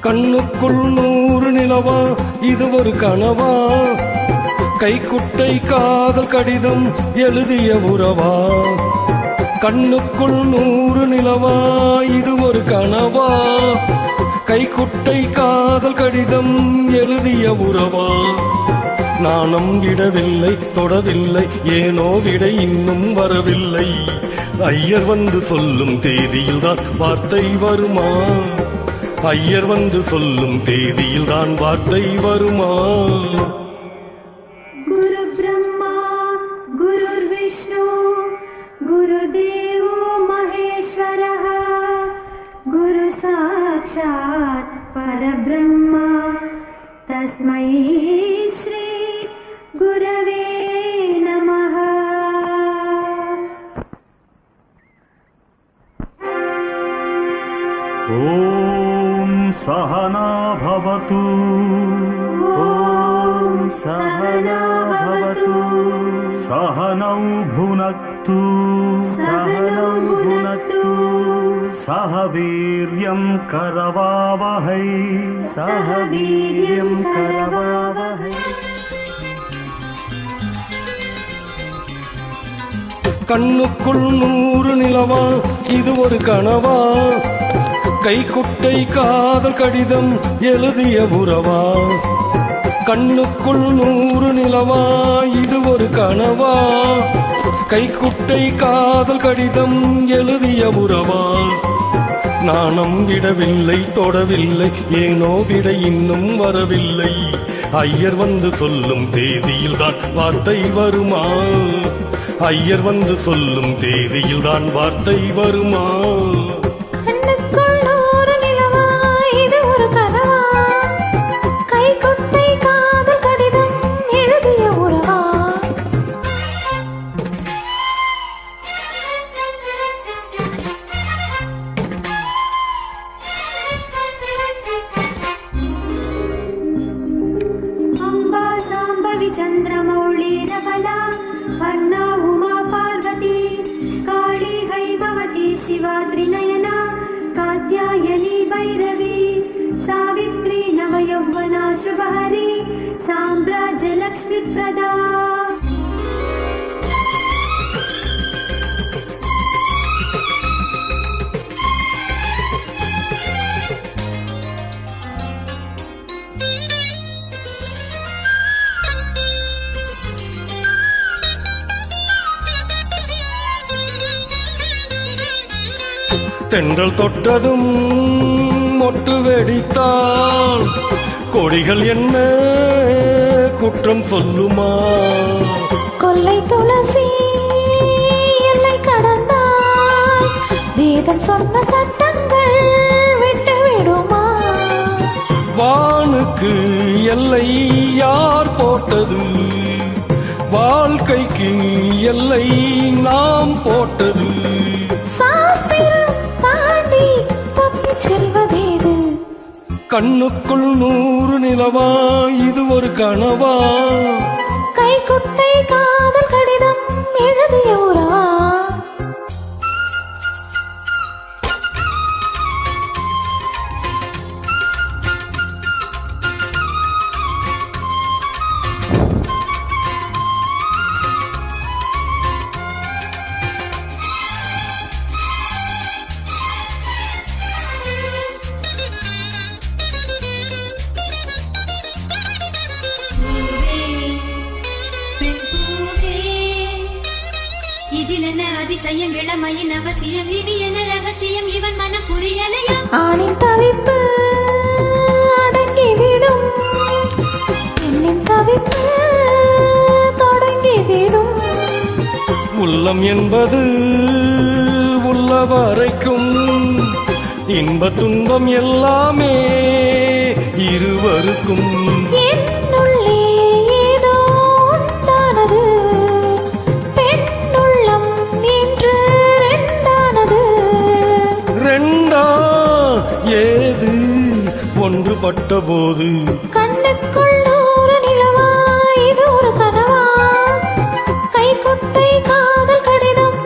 கண்ணுக்குள் 100 நிலவா இது ஒரு கனவா, கைக்குட்டை காதல் கடிதம் எழுதிய உறவா. கண்ணுக்குள் 100 நிலவா இது ஒரு கனவா, கைக்குட்டை காதல் கடிதம் எழுதிய உறவா. நாணம் விடவில்லை தொடவில்லை, ஏனோ விடை இன்னும் வரவில்லை. ஐயர் வந்து சொல்லும் தேதியில்தான் வார்த்தை வருமா, ஐயர் வந்து சொல்லும் தேதியில்தான் வார்த்தை வருமா. குரு பிரம்மா குருர் விஷ்ணு குருதேவோ மகேஸ்வரः குரு சாக்ஷாத் பரபிரம்மா தஸ்மை ஸ்ரீ குரவே நமः. ஓம் சஹனா பவது ஓம் சஹனா பவது சஹனௌ புனக்து சஹனௌ புனக்து சஹ வீர்யம் கரவாவஹை சஹ வீர்யம் கரவாவஹை. கண்ணுக்குள் 100 நிலவா இது ஒரு கனவா, கைக்குட்டை காதல் கடிதம் எழுதிய உறவா. கண்ணுக்குள் 100 நிலவா இது ஒரு கனவா, கைக்குட்டை காதல் கடிதம் எழுதிய உறவா. நாணம் விடவில்லை தொடவில்லை, ஏனோ விடை இன்னும் வரவில்லை. ஐயர் வந்து சொல்லும் தேதியில்தான் வார்த்தை வருமா, ஐயர் வந்து சொல்லும் தேதியில்தான் வார்த்தை வருமா. கண்ணுக்குள் 100 நிலவா இது ஒரு கனவா, கைக்குட்டை காதல் கடிதம் எழுதிய உறவா. அம்பா சாம்பவி சந்திரமௌளிரபலா வர்ணா உமா பார்வதி காளி கைபவதி சிவா த்ரிநயனா காத்யாயனி பைரவி சாவித்ரி நவயௌவனா சுபஹரி சாம்ராஜ்ய லக்ஷ்மி பிரதா. தென்றல் தொட்டதும் மொட்டு வெடித்தால் கொடிகள் என்ன குற்றம் சொல்லுமா. கொல்லை துளசி எல்லை கடந்தால் வேதம் சொன்ன சட்டங்கள் விட்டு விடுமா. வானுக்கு எல்லை யார் போட்டது, வாழ்க்கைக்கு எல்லை நாம் போட்டது. சாஸ்திரம் தாண்டி தப்பிச் செல்வதேது. கண்ணுக்குள் 100 நிலவா இது ஒரு கனவா, கைக்குட்டை காதல் கடிதம் எழுதிய உறவா. இதிலென்ன அதிசயம் இளமையின் அவசியம், இது என்ன ரகசியம் இவன் மனம் புரியலையா. ஆணின் தவிப்பு அடங்கிவிடும், பெண்ணின் தவிப்பு தொடங்கிவிடும். உள்ளம் என்பது உள்ளவரைக்கும், இன்ப துன்பம் எல்லாமே இருவருக்கும். என்னுள்ளே ஏதோ உண்டானது, பெண்ணுள்ளம் இன்று ரெண்டானது. ரெண்டா ஏது ஒன்றுபட்ட போது. கண்ணுக்குள் 100 நிலவா இது ஒரு கனவா, கைக்குட்டை காதல் கடிதம்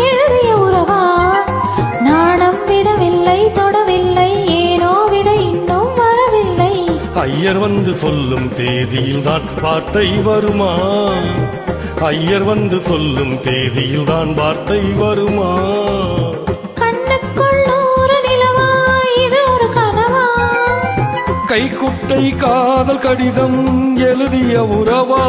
எழுதிய உறவா. நாணம் விடவில்லை தொடவில்லை, ஏனோ விட இன்னும் வர ஐயர் வந்து சொல்லும் தேதியில்தான் வார்த்தை வருமா? ஐயர் வந்து சொல்லும் தேதியில்தான் வார்த்தை வருமா? கண்ணுக்குள் ஒரு நிலவா இது ஒரு கனவா? கைக்குட்டை காதல் கடிதம் எழுதிய உறவா?